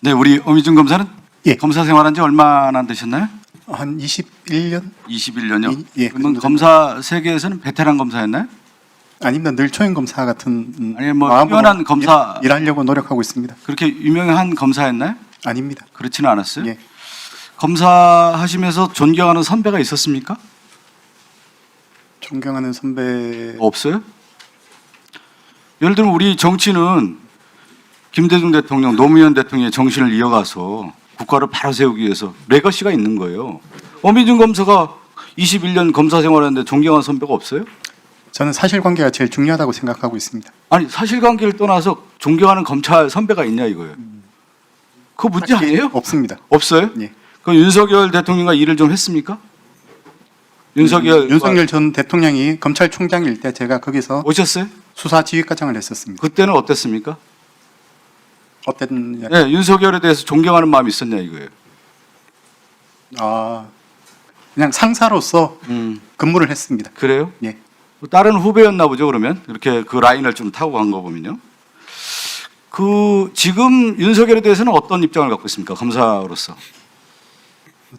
네, 우리 엄희준 검사는 예. 검사 생활한 지 얼마나 되셨나요? 한 21년? 21년요? 예, 그러면 그 정도 검사 세계에서는 베테랑 검사였나요? 아닙니다. 늘 초임 검사 같은 아니, 뭐 마음으로 뛰어난 검사- 일하려고 노력하고 있습니다. 그렇게 유명한 검사였나요? 아닙니다. 그렇지는 않았어요? 예. 검사하시면서 존경하는 선배가 있었습니까? 존경하는 선배 없어요? 예를 들면 우리 정치는 김대중 대통령, 노무현 대통령의 정신을 이어가서 국가를 바로 세우기 위해서 레거시가 있는 거예요. 엄희준 검사가 21년 검사 생활했는데 존경하는 선배가 없어요? 저는 사실관계가 제일 중요하다고 생각하고 있습니다. 아니, 사실관계를 떠나서 존경하는 검찰 선배가 있냐 이거예요. 그거 문제 딱히 아니에요? 없습니다. 없어요? 예. 그 윤석열 대통령과 일을 좀 했습니까? 윤석열 전 대통령이 검찰총장일 때 제가 거기서 오셨어요? 수사지휘과장을 했었습니다. 그때는 어땠습니까? 어땠냐? 네, 윤석열에 대해서 존경하는 마음이 있었냐 이거예요. 그냥 상사로서 근무를 했습니다. 그래요? 예. 다른 후배였나 보죠. 그러면 이렇게 그 라인을 좀 타고 간 거 보면요. 그 지금 윤석열에 대해서는 어떤 입장을 갖고 있습니까? 검사로서.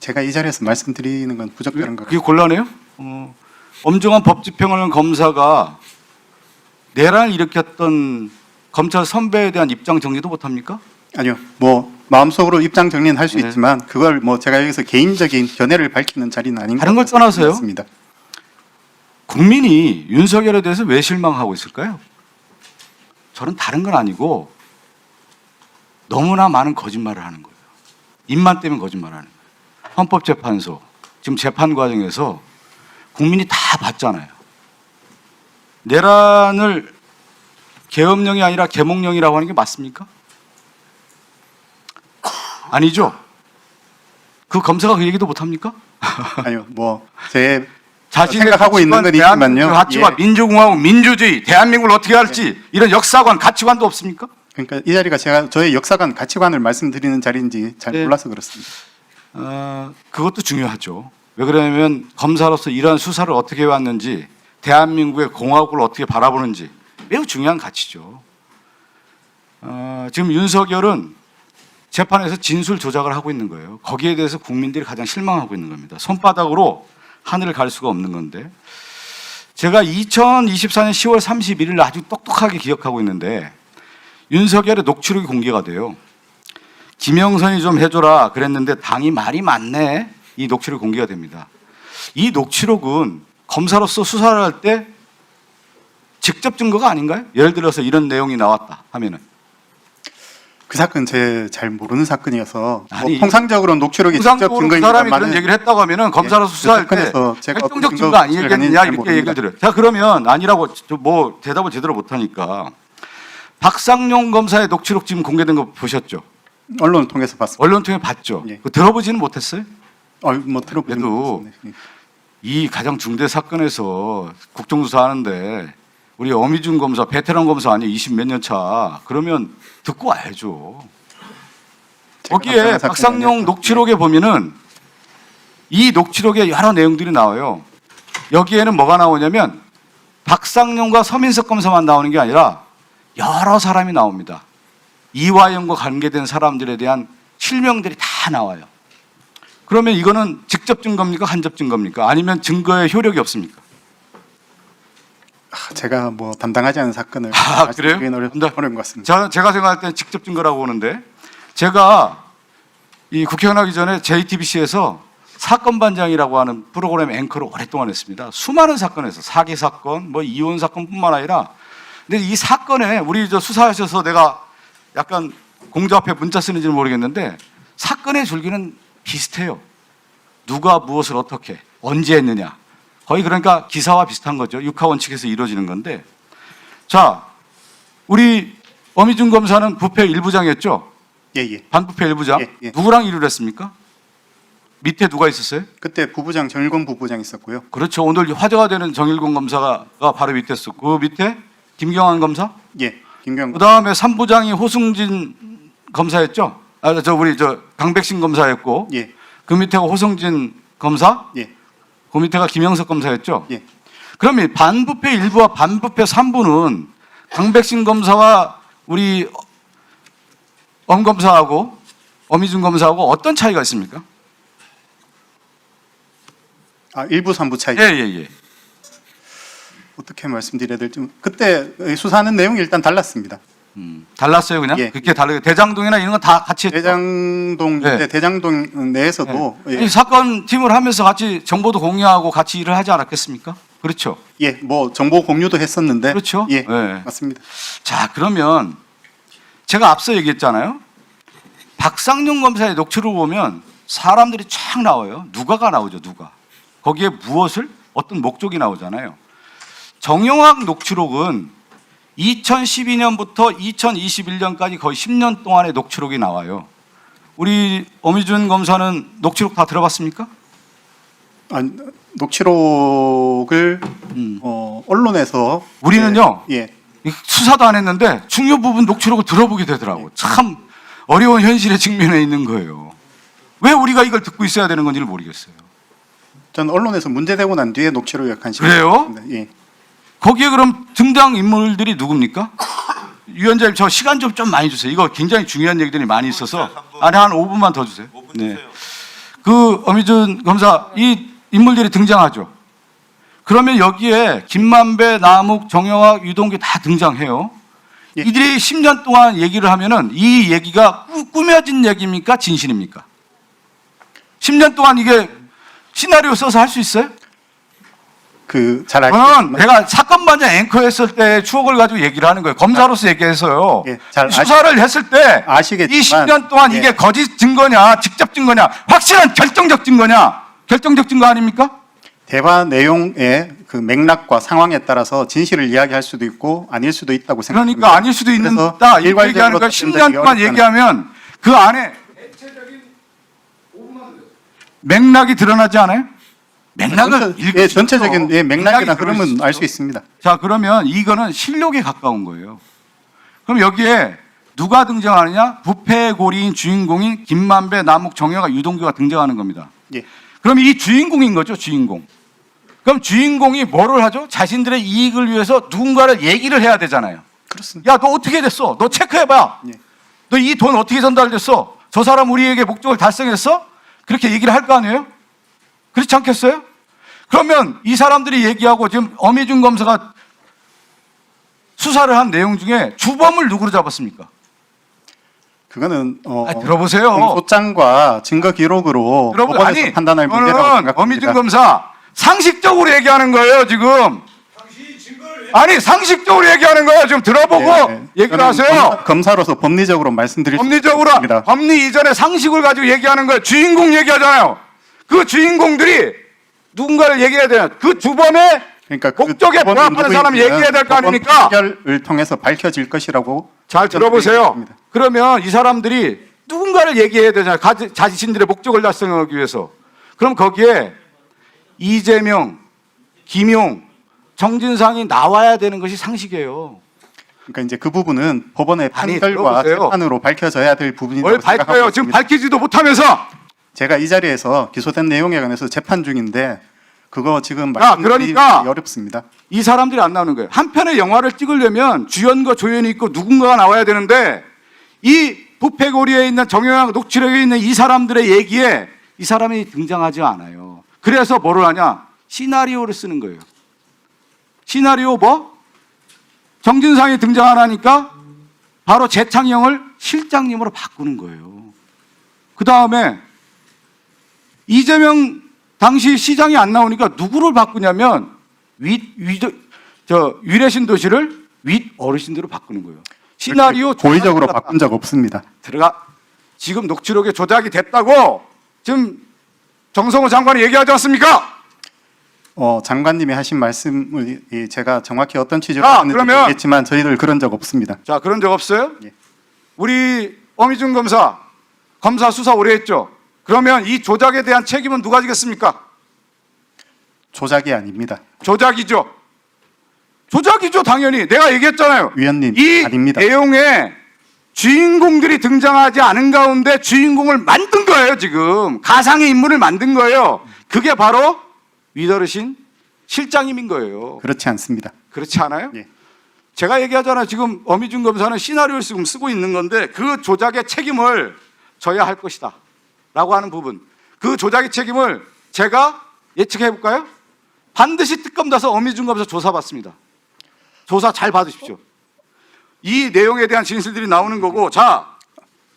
제가 이 자리에서 말씀드리는 건 부적절한 것 그게 같아요. 곤란해요? 엄중한 법 집행하는 검사가 내란을 일으켰던 검찰 선배에 대한 입장 정리도 못 합니까? 아니요. 뭐 마음속으로 입장 정리는 할 수 네. 있지만 그걸 뭐 제가 여기서 개인적인 견해를 밝히는 자리는 아닌 다른 걸 것 떠나서요? 같습니다. 국민이 윤석열에 대해서 왜 실망하고 있을까요? 저는 다른 건 아니고 너무나 많은 거짓말을 하는 거예요. 입만 떼면 거짓말을 하는 거예요. 헌법재판소 지금 재판 과정에서 국민이 다 봤잖아요. 내란을 계엄령이 아니라 계몽령이라고 하는 게 맞습니까? 아니죠. 그 검사가 그 얘기도 못 합니까? 아니요. 뭐제 자신의 생각하고 있는 건 있지만요. 대한민국 가치관, 예. 민주공화국, 민주주의, 대한민국을 어떻게 할지 이런 역사관, 가치관도 없습니까? 그러니까 이 자리가 제가 저의 역사관 가치관을 말씀드리는 자리인지 잘 네. 몰라서 그렇습니다. 그것도 중요하죠. 왜 그러냐면 검사로서 이러한 수사를 어떻게 해왔는지, 대한민국의 공화국을 어떻게 바라보는지 매우 중요한 가치죠. 지금 윤석열은 재판에서 진술 조작을 하고 있는 거예요. 거기에 대해서 국민들이 가장 실망하고 있는 겁니다. 손바닥으로 하늘을 갈 수가 없는 건데, 제가 2024년 10월 31일 아주 똑똑하게 기억하고 있는데 윤석열의 녹취록이 공개가 돼요. 김영선이 좀 해줘라 그랬는데 당이 말이 많네. 이 녹취록이 공개가 됩니다. 이 녹취록은 검사로서 수사를 할 때 직접 증거가 아닌가요? 예를 들어서 이런 내용이 나왔다 하면은. 그 사건 제 잘 모르는 사건이어서 아니, 뭐 통상적으로 녹취록이 직접 통상적으로 그 증거입니다. 사람이 그런 얘기를 했다고 하면은 검사로서 예, 수사할 그 때 사건에서 제가 결정적 어떤 증거 증거 아니겠느냐 잘 이렇게 모릅니다. 얘기를 드려요. 자, 그러면 아니라고 뭐 대답을 제대로 못하니까 박상용 검사의 녹취록 지금 공개된 거 보셨죠? 언론을 통해서 봤습니다. 언론 통해 봤죠? 예. 그 들어보지는 못했어요? 뭐 들어보는 그래도 것 이 가장 중대 사건에서 국정조사 하는데 우리 엄희준 검사 베테랑 검사 아니에요? 20몇 년 차. 그러면 듣고 와야죠. 거기에 박상용 녹취록에 보면은 이 녹취록에 여러 내용들이 나와요. 여기에는 뭐가 나오냐면 박상용과 서민석 검사만 나오는 게 아니라 여러 사람이 나옵니다. 이화영과 관계된 사람들에 대한 실명들이 다 나와요. 그러면 이거는 직접 증거입니까? 간접 증거입니까? 아니면 증거에 효력이 없습니까? 제가 뭐 담당하지 않은 사건을 그래요? 말씀드리기는 어려운 것 같습니다. 제가 생각할 때는 직접 증거라고 보는데, 제가 이 국회의원 하기 전에 JTBC에서 사건 반장이라고 하는 프로그램 앵커를 오랫동안 했습니다. 수많은 사건에서 사기 사건, 뭐 이혼 사건뿐만 아니라, 근데 이 사건에 우리 저 수사하셔서 내가 약간 공조 앞에 문자 쓰는지는 모르겠는데 사건의 줄기는 비슷해요. 누가 무엇을 어떻게 언제 했느냐. 거의 그러니까 기사와 비슷한 거죠. 육하 원칙에서 이루어지는 건데, 자, 우리 엄희준 검사는 부패 1부장이었죠. 예. 반부패 1부장. 예. 누구랑 일을 했습니까? 밑에 누가 있었어요? 그때 부부장 정일권 부부장 있었고요. 그렇죠. 오늘 화제가 되는 정일권 검사가 바로 밑에 있었고, 그 밑에 김경환 검사. 예. 김경 그 다음에 3부장이 호승진 검사였죠. 우리 강백신 검사였고, 예. 그 밑에가 호승진 검사. 예. 그 밑에가 김영석 검사였죠. 예. 그러면 반부패 1부와 반부패 3부는 강백신 검사와 우리 엄 검사하고 어미준 검사하고 어떤 차이가 있습니까? 아, 일부 3부 차이. 예. 어떻게 말씀드려야 될지 그때 수사하는 내용이 일단 달랐습니다. 달랐어요, 그냥? 예. 그렇게 다르게 대장동이나 이런 건 다 같이 했죠? 대장동 네. 대장동 내에서도 이 사건 팀을 하면서 같이 정보도 공유하고 같이 일을 하지 않았겠습니까? 그렇죠. 뭐 정보 공유도 했었는데 그렇죠. 예, 네. 맞습니다. 자, 그러면 제가 앞서 얘기했잖아요. 박상용 검사의 녹취록을 보면 사람들이 쫙 나와요. 누가가 나오죠, 누가. 거기에 무엇을 어떤 목적이 나오잖아요. 정영학 녹취록은 2012년부터 2021년까지 거의 10년 동안의 녹취록이 나와요. 우리 어미준 검사는 녹취록 다 들어봤습니까? 녹취록을 언론에서 우리는요. 예, 수사도 안 했는데 중요 부분 녹취록을 들어보게 되더라고. 참 어려운 현실에 직면해 있는 거예요. 왜 우리가 이걸 듣고 있어야 되는 건지를 모르겠어요. 전 언론에서 문제되고 난 뒤에 녹취록을 약한 그래요? 예. 거기에 그럼 등장 인물들이 누굽니까? 위원장님 저 시간 좀 많이 주세요. 이거 굉장히 중요한 얘기들이 많이 있어서 한 5분만 더 주세요. 5분 네. 주세요. 그 어미준 검사 이 인물들이 등장하죠. 그러면 여기에 김만배, 남욱, 정영학, 유동규 다 등장해요. 예. 이들이 10년 동안 얘기를 하면은 이 얘기가 꾸며진 얘기입니까? 진실입니까? 10년 동안 이게 시나리오 써서 할 수 있어요? 잘 저는 알겠지만 내가 사건 반장 앵커 했을 때 추억을 가지고 얘기를 하는 거예요. 검사로서 얘기해서요. 예, 잘 수사를 했을 때 이 아시겠지만 10년 동안 예. 이게 거짓 증거냐, 직접 증거냐, 확실한 결정적 증거냐, 결정적 증거 아닙니까? 대화 내용의 그 맥락과 상황에 따라서 진실을 이야기할 수도 있고 아닐 수도 있다고 생각합니다. 그러니까 아닐 수도 있는다. 그래서 얘기하는 거 일괄적으로 10년 동안 어렵다는 얘기하면 그 안에 맥락이 드러나지 않아요? 맥락을 예, 전체적인 예, 맥락이나 맥락이 흐름은 들어있죠. 알 수 있습니다. 자, 그러면 이거는 실력에 가까운 거예요. 그럼 여기에 누가 등장하느냐? 부패의 고리인 주인공인 김만배, 남욱, 정영학, 유동규가 등장하는 겁니다. 예. 그럼 이 주인공인 거죠, 주인공. 그럼 주인공이 뭐를 하죠? 자신들의 이익을 위해서 누군가를 얘기를 해야 되잖아요. 그렇습니다. 야, 너 어떻게 됐어? 너 체크해봐. 예. 너 이 돈 어떻게 전달됐어? 저 사람 우리에게 목적을 달성했어? 그렇게 얘기를 할 거 아니에요? 그렇지 않겠어요? 그러면 이 사람들이 얘기하고 지금 어미준 검사가 수사를 한 내용 중에 주범을 누구로 잡았습니까? 그거는 들어보세요. 공소장과 증거 기록으로 여러분, 법원에서 아니, 판단할 문제라고 저는 생각합니다. 어미준 검사 상식적으로 얘기하는 거예요, 지금. 아니, 상식적으로 얘기하는 거예요. 지금 들어보고 예, 예. 얘기를 저는 하세요. 검사로서 법리적으로 말씀드릴 법리적으로, 수 있습니다. 법리 이전에 상식을 가지고 얘기하는 거예요. 주인공 얘기하잖아요. 그 주인공들이 누군가를 얘기해야 돼요. 그 주범의 그러니까 목적에 법원이 부합하는 사람 누구인지는 얘기해야 될 거 법원 아닙니까? 판결을 통해서 밝혀질 것이라고 잘 저는 들어보세요. 생각합니다. 그러면 이 사람들이 누군가를 얘기해야 되잖아요. 자신들의 목적을 달성하기 위해서. 그럼 거기에 이재명, 김용, 정진상이 나와야 되는 것이 상식이에요. 그러니까 이제 그 부분은 법원의 아니, 판결과 들어보세요. 재판으로 밝혀져야 될 부분이라고 뭘 생각하고 밝혀요? 지금 있습니다. 밝히지도 못하면서. 제가 이 자리에서 기소된 내용에 관해서 재판 중인데 그거 지금 야, 말씀드리기 그러니까 어렵습니다. 이 사람들이 안 나오는 거예요. 한 편의 영화를 찍으려면 주연과 조연이 있고 누군가가 나와야 되는데 이 부패고리에 있는 정영학 녹취록에 있는 이 사람들의 얘기에 이 사람이 등장하지 않아요. 그래서 뭐를 하냐? 시나리오를 쓰는 거예요. 시나리오 뭐? 정진상이 등장 안 하니까 바로 재창영을 실장님으로 바꾸는 거예요. 그 다음에 이재명 당시 시장이 안 나오니까 누구를 바꾸냐면 위례신 도시를 윗 어르신들로 바꾸는 거예요. 시나리오 고의적으로 조작을 바꾼 적 없습니다. 지금 녹취록에 조작이 됐다고 지금 정성호 장관이 얘기하지 않습니까? 장관님이 하신 말씀을 제가 정확히 어떤 취지로 자, 했는지 그러면- 모르겠지만 저희들 그런 적 없습니다. 자, 그런 적 없어요? 예. 우리 어미준 검사 수사 오래 했죠. 그러면 이 조작에 대한 책임은 누가 지겠습니까? 조작이 아닙니다. 조작이죠. 조작이죠, 당연히. 내가 얘기했잖아요. 위원님, 이 아닙니다. 내용에 주인공들이 등장하지 않은 가운데 주인공을 만든 거예요, 지금. 가상의 인물을 만든 거예요. 그게 바로 윗어르신 실장님인 거예요. 그렇지 않습니다. 그렇지 않아요? 예. 제가 얘기하잖아요. 지금 어미준 검사는 시나리오를 지금 쓰고 있는 건데 그 조작의 책임을 져야 할 것이다 라고 하는 부분, 그 조작의 책임을 제가 예측해 볼까요? 반드시 특검 나서 어미준 검사 조사받습니다. 조사 잘 받으십시오. 이 내용에 대한 진실들이 나오는 거고. 자,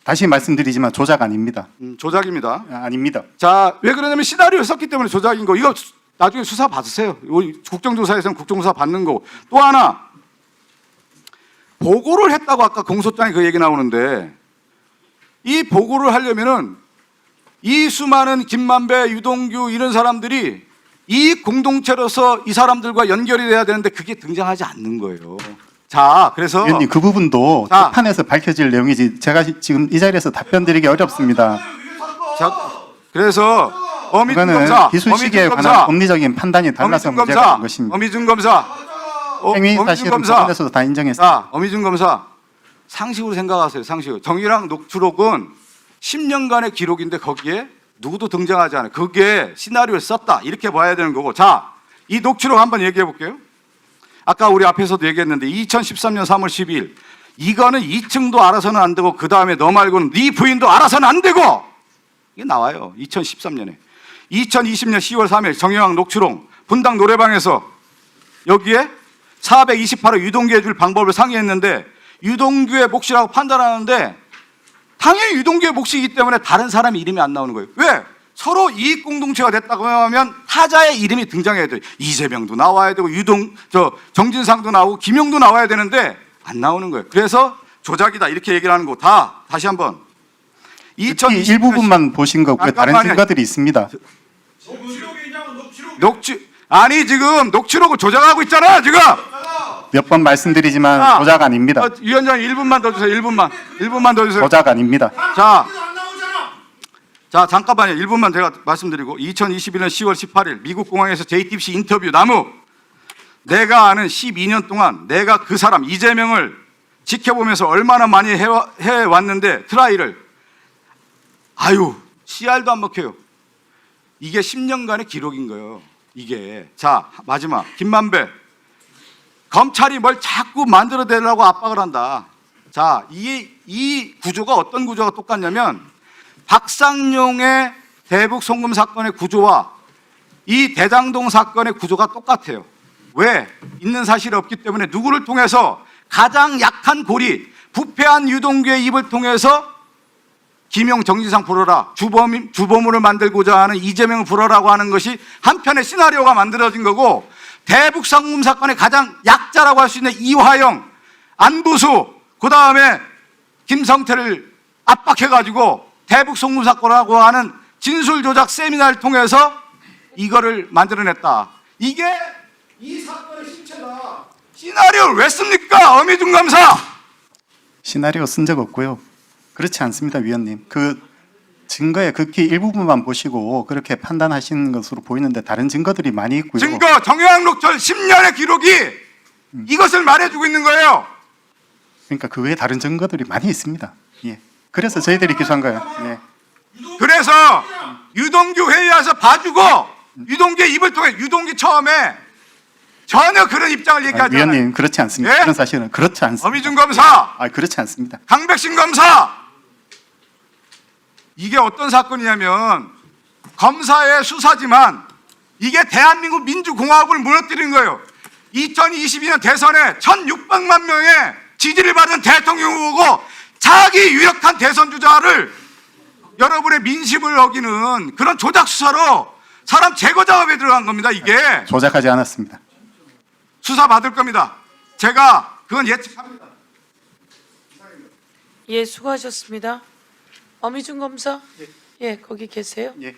다시 말씀드리지만 조작 아닙니다. 조작입니다. 아닙니다. 자, 왜 그러냐면 시나리오를 썼기 때문에 조작인 거. 이거 나중에 수사 받으세요. 이거 국정조사에서는 국정조사 받는 거고. 또 하나, 보고를 했다고 아까 공소장에 그 얘기 나오는데, 이 보고를 하려면은 이 수많은 김만배, 유동규 이런 사람들이 이 공동체로서 이 사람들과 연결이 돼야 되는데 그게 등장하지 않는 거예요. 자, 그래서 위원님 그 부분도 자. 재판에서 밝혀질 내용이지 제가 지금 이 자리에서 답변드리기 어렵습니다. 자, 그래서 어미준 그거는 검사, 기술시기에 어미준 관한 검사, 법리적인 판단이 달라서 어미준 문제가 검사, 된 것입니다. 어미준 검사, 행위 어미준 사실은 검사. 법원에서도 다 인정했습니다. 자, 어미준 검사, 상식으로 생각하세요. 상식으로. 정의랑 녹취록은 10년간의 기록인데 거기에 누구도 등장하지 않아요. 그게 시나리오를 썼다 이렇게 봐야 되는 거고. 자, 이 녹취록 한번 얘기해 볼게요. 아까 우리 앞에서도 얘기했는데 2013년 3월 12일 이거는 2층도 알아서는 안 되고 그 다음에 너 말고는 네 부인도 알아서는 안 되고, 이게 나와요. 2013년에 2020년 10월 3일 정영학 녹취록 분당 노래방에서 여기에 428호 유동규에 줄 방법을 상의했는데 유동규의 몫이라고 판단하는데 당연히 유동규의 몫이기 때문에 다른 사람 이름이 안 나오는 거예요. 왜? 서로 이익 공동체가 됐다고 하면 타자의 이름이 등장해야 돼요. 이재명도 나와야 되고 정진상도 나오고 김용도 나와야 되는데 안 나오는 거예요. 그래서 조작이다 이렇게 얘기를 하는 거. 다시 한번 특히 일부분만 보신 거고요. 다른 잠깐만요. 증거들이 있습니다. 아니 지금 녹취록을 조작하고 있잖아 지금. 몇 번 말씀드리지만 자, 조작 아닙니다. 위원장 1분만 더 주세요. 1분만 더 주세요. 조작 아닙니다. 자, 잠깐만요. 1분만 제가 말씀드리고 2021년 10월 18일 미국 공항에서 JTBC 인터뷰 나무. 내가 아는 12년 동안 내가 그 사람 이재명을 지켜보면서 얼마나 많이 해왔는데 트라이를 아유 CR도 안 먹혀요. 이게 10년간의 기록인 거예요. 이게. 자, 마지막 김만배. 검찰이 뭘 자꾸 만들어내려고 압박을 한다. 자, 이 구조가 어떤 구조가 똑같냐면 박상용의 대북 송금 사건의 구조와 이 대장동 사건의 구조가 똑같아요. 왜? 있는 사실이 없기 때문에 누구를 통해서 가장 약한 고리, 부패한 유동규의 입을 통해서 김용, 정진상 불어라, 주범을 만들고자 하는 이재명을 불어라고 하는 것이 한편의 시나리오가 만들어진 거고, 대북 송금 사건의 가장 약자라고 할 수 있는 이화영, 안부수, 그 다음에 김성태를 압박해가지고 대북 송금 사건이라고 하는 진술 조작 세미나를 통해서 이거를 만들어냈다. 이게 이 사건의 실체다. 시나리오를 왜 씁니까? 어미준 검사. 시나리오 쓴 적 없고요. 그렇지 않습니다, 위원님. 그 증거의 극히 일부분만 보시고 그렇게 판단하시는 것으로 보이는데 다른 증거들이 많이 있고요. 증거 정영학 녹취록 10년의 기록이 이것을 말해주고 있는 거예요. 그러니까 그 외에 다른 증거들이 많이 있습니다. 예. 그래서 저희들이 기소한 거예요. 예. 그래서 유동규 회의에서 봐주고 유동규의 입을 통해 유동규 처음에 전혀 그런 입장을 얘기하지 않아요. 위원님 그렇지 않습니다. 예? 그런 사실은 그렇지 않습니다. 어미준 검사, 그렇지 않습니다. 강백신 검사. 이게 어떤 사건이냐면 검사의 수사지만 이게 대한민국 민주공화국을 무너뜨린 거예요. 2022년 대선에 1,600만 명의 지지를 받은 대통령 후보고 자기 유력한 대선 주자를 여러분의 민심을 어기는 그런 조작 수사로 사람 제거 작업에 들어간 겁니다. 이게 조작하지 않았습니다. 수사 받을 겁니다. 제가 그건 예측합니다. 예, 수고하셨습니다. 어미준 검사, 예, 거기 계세요? 예.